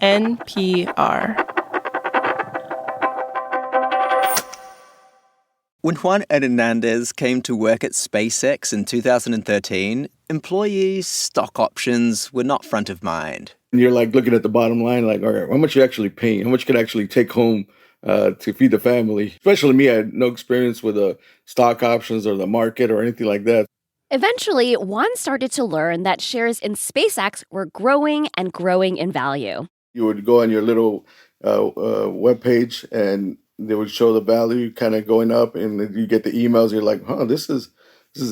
NPR. When Juan Hernandez came to work at SpaceX in 2013, employees' stock options were not front of mind. And you're like looking at the bottom line, like, all right, how much you actually paying? How much could I actually take home to feed the family? Especially me, I had no experience with stock options or the market or anything like that. Eventually, Juan started to learn that shares in SpaceX were growing and growing in value. You would go on your little webpage and they would show the value kind of going up, and then you get the emails. You're like, this is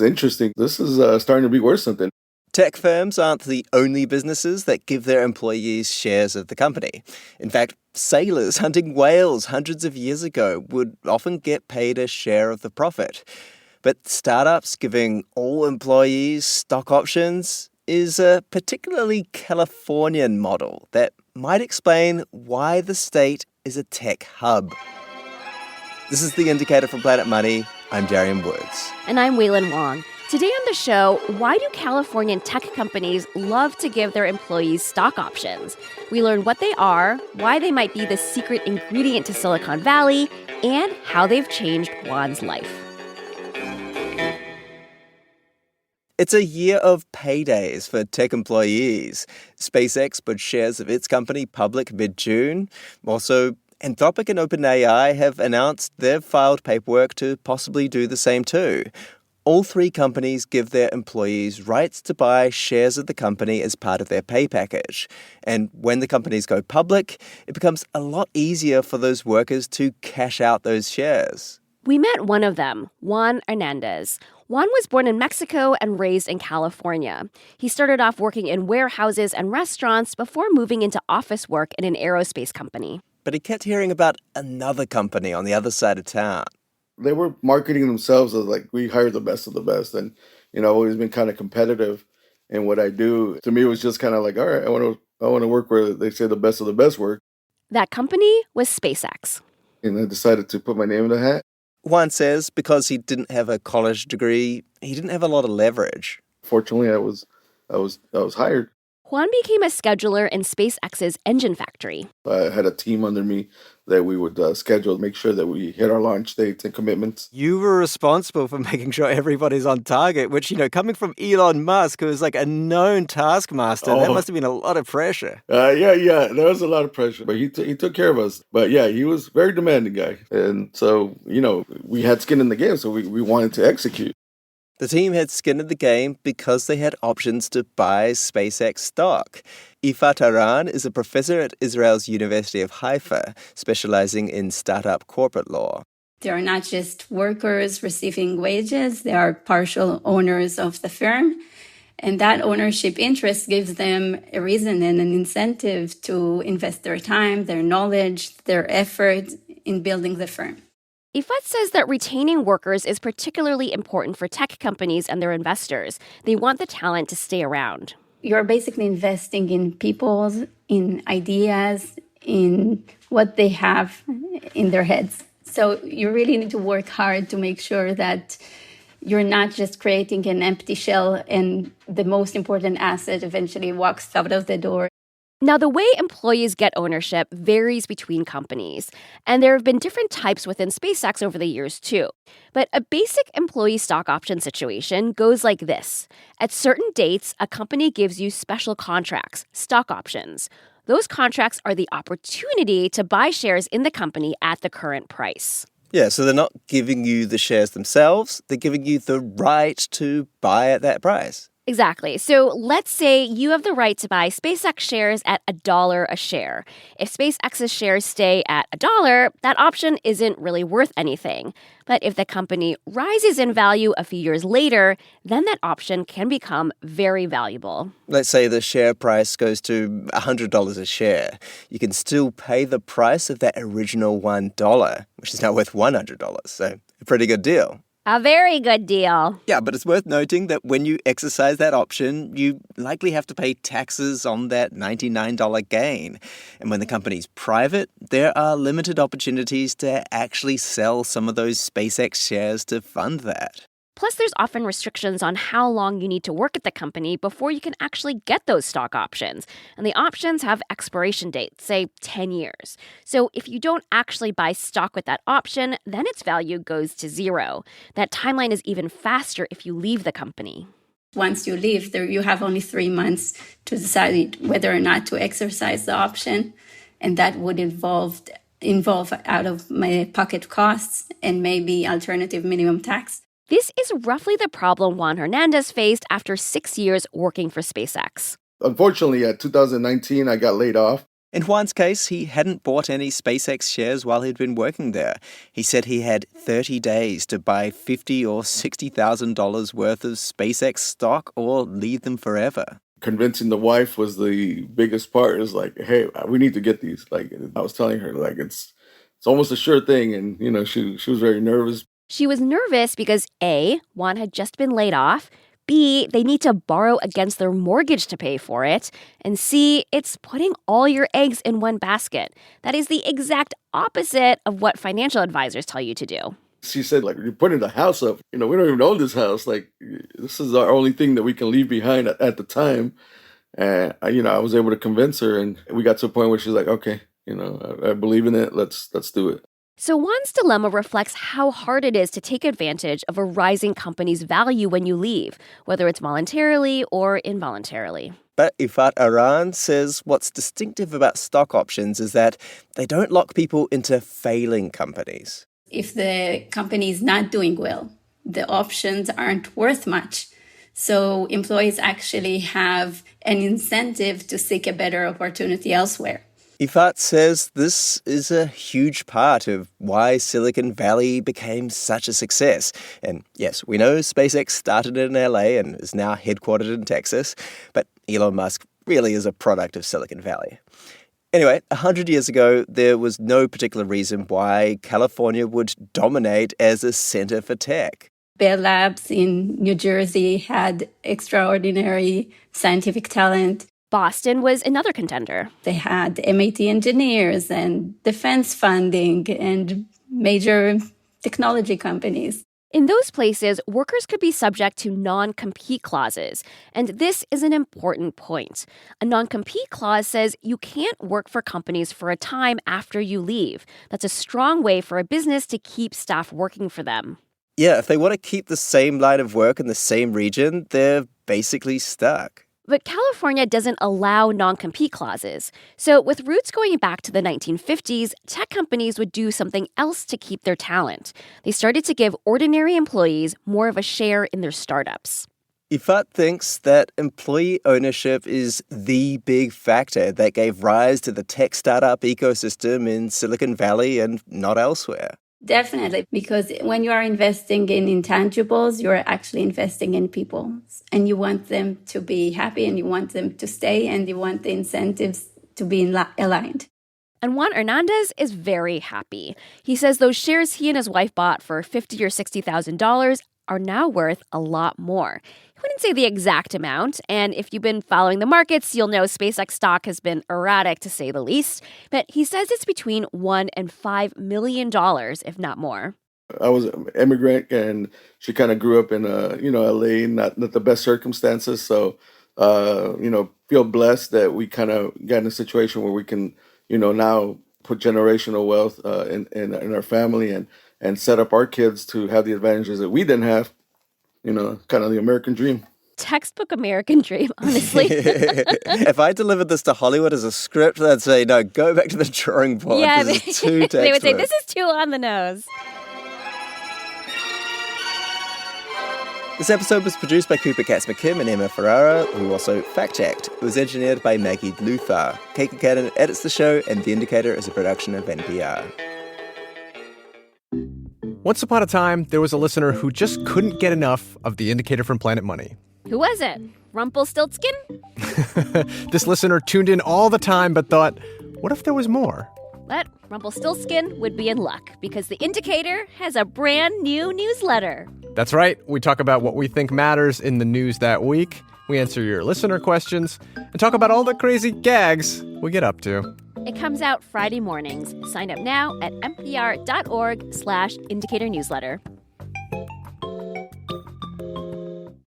interesting. This is starting to be worth something. Tech firms aren't the only businesses that give their employees shares of the company. In fact, sailors hunting whales hundreds of years ago would often get paid a share of the profit. But startups giving all employees stock options is a particularly Californian model that might explain why the state is a tech hub. This is The Indicator from Planet Money. I'm Darian Woods. And I'm Waylon Wong. Today on the show, why do Californian tech companies love to give their employees stock options? We learn what they are, why they might be the secret ingredient to Silicon Valley, and how they've changed Juan's life. It's a year of paydays for tech employees. SpaceX put shares of its company public mid-June. Also, Anthropic and OpenAI have announced they've filed paperwork to possibly do the same too. All three companies give their employees rights to buy shares of the company as part of their pay package. And when the companies go public, it becomes a lot easier for those workers to cash out those shares. We met one of them, Juan Hernandez. Juan was born in Mexico and raised in California. He started off working in warehouses and restaurants before moving into office work in an aerospace company. But he kept hearing about another company on the other side of town. They were marketing themselves as like, we hire the best of the best. And, I've always been kind of competitive in what I do. To me, it was just kind of like, all right, I want to work where they say the best of the best work. That company was SpaceX. And I decided to put my name in the hat. Juan says because he didn't have a college degree, he didn't have a lot of leverage. Fortunately, I was hired. Juan became a scheduler in SpaceX's engine factory. I had a team under me that we would schedule, make sure that we hit our launch dates and commitments. You were responsible for making sure everybody's on target, which, coming from Elon Musk, who is like a known taskmaster, that must have been a lot of pressure. Yeah, there was a lot of pressure, but he took care of us. But yeah, he was a very demanding guy. And so, we had skin in the game, so we wanted to execute. The team had skin in the game because they had options to buy SpaceX stock. Aoife Taran is a professor at Israel's University of Haifa, specializing in startup corporate law. They are not just workers receiving wages, they are partial owners of the firm. And that ownership interest gives them a reason and an incentive to invest their time, their knowledge, their effort in building the firm. Ifat says that retaining workers is particularly important for tech companies and their investors. They want the talent to stay around. You're basically investing in people, in ideas, in what they have in their heads. So you really need to work hard to make sure that you're not just creating an empty shell and the most important asset eventually walks out of the door. Now, the way employees get ownership varies between companies, and there have been different types within SpaceX over the years, too. But a basic employee stock option situation goes like this. At certain dates, a company gives you special contracts, stock options. Those contracts are the opportunity to buy shares in the company at the current price. Yeah, so they're not giving you the shares themselves, they're giving you the right to buy at that price. Exactly. So let's say you have the right to buy SpaceX shares at $1 a share. If SpaceX's shares stay at $1, that option isn't really worth anything. But if the company rises in value a few years later, then that option can become very valuable. Let's say the share price goes to $100 a share. You can still pay the price of that original $1, which is now worth $100. So a pretty good deal. A very good deal. Yeah, but it's worth noting that when you exercise that option, you likely have to pay taxes on that $99 gain. And when the company's private, there are limited opportunities to actually sell some of those SpaceX shares to fund that. Plus, there's often restrictions on how long you need to work at the company before you can actually get those stock options. And the options have expiration dates, say 10 years. So if you don't actually buy stock with that option, then its value goes to zero. That timeline is even faster if you leave the company. Once you leave, you have only 3 months to decide whether or not to exercise the option. And that would involve out of my pocket costs and maybe alternative minimum tax. This is roughly the problem Juan Hernandez faced after 6 years working for SpaceX. Unfortunately, at 2019, I got laid off. In Juan's case, he hadn't bought any SpaceX shares while he'd been working there. He said he had 30 days to buy $50,000 or $60,000 worth of SpaceX stock or leave them forever. Convincing the wife was the biggest part. Is like, hey, we need to get these. Like, I was telling her, like, it's almost a sure thing. And, she was very nervous. She was nervous because A, Juan had just been laid off, B, they need to borrow against their mortgage to pay for it, and C, it's putting all your eggs in one basket. That is the exact opposite of what financial advisors tell you to do. She said, like, you're putting the house up. We don't even own this house. Like, this is our only thing that we can leave behind at the time. And, I was able to convince her, and we got to a point where she's like, okay, I believe in it. Let's do it. So Juan's dilemma reflects how hard it is to take advantage of a rising company's value when you leave, whether it's voluntarily or involuntarily. But Ifat Aran says what's distinctive about stock options is that they don't lock people into failing companies. If the company is not doing well, the options aren't worth much. So employees actually have an incentive to seek a better opportunity elsewhere. Ifat says this is a huge part of why Silicon Valley became such a success. And yes, we know SpaceX started in LA and is now headquartered in Texas, but Elon Musk really is a product of Silicon Valley. Anyway, 100 years ago, there was no particular reason why California would dominate as a center for tech. Bell Labs in New Jersey had extraordinary scientific talent. Boston was another contender. They had MIT engineers and defense funding and major technology companies. In those places, workers could be subject to non-compete clauses. And this is an important point. A non-compete clause says you can't work for companies for a time after you leave. That's a strong way for a business to keep staff working for them. Yeah, if they want to keep the same line of work in the same region, they're basically stuck. But California doesn't allow non-compete clauses. So with roots going back to the 1950s, tech companies would do something else to keep their talent. They started to give ordinary employees more of a share in their startups. Ifat thinks that employee ownership is the big factor that gave rise to the tech startup ecosystem in Silicon Valley and not elsewhere. Definitely, because when you are investing in intangibles, you're actually investing in people. And you want them to be happy, and you want them to stay, and you want the incentives to be aligned. And Juan Hernandez is very happy. He says those shares he and his wife bought for $50,000 or $60,000 are now worth a lot more. He wouldn't say the exact amount, and if you've been following the markets, you'll know SpaceX stock has been erratic to say the least. But he says it's between $1 and $5 million, if not more. I was an immigrant, and she kind of grew up in LA, not the best circumstances. So, feel blessed that we kind of got in a situation where we can, now put generational wealth in our family and set up our kids to have the advantages that we didn't have. Kind of the American dream. Textbook American dream, honestly. If I delivered this to Hollywood as a script, they'd say, no, go back to the drawing board. Yeah, this is too textbook. They would say, this is too on the nose. This episode was produced by Cooper Katz-McKim and Emma Ferrara, who also fact-checked. It was engineered by Maggie Luthar. Kate Cannon edits the show, and The Indicator is a production of NPR. Once upon a time, there was a listener who just couldn't get enough of The Indicator from Planet Money. Who was it? Rumpelstiltskin? This listener tuned in all the time but thought, what if there was more? But Rumpelstiltskin would be in luck because The Indicator has a brand new newsletter. That's right. We talk about what we think matters in the news that week. We answer your listener questions and talk about all the crazy gags we get up to. It comes out Friday mornings. Sign up now at npr.org/indicator newsletter.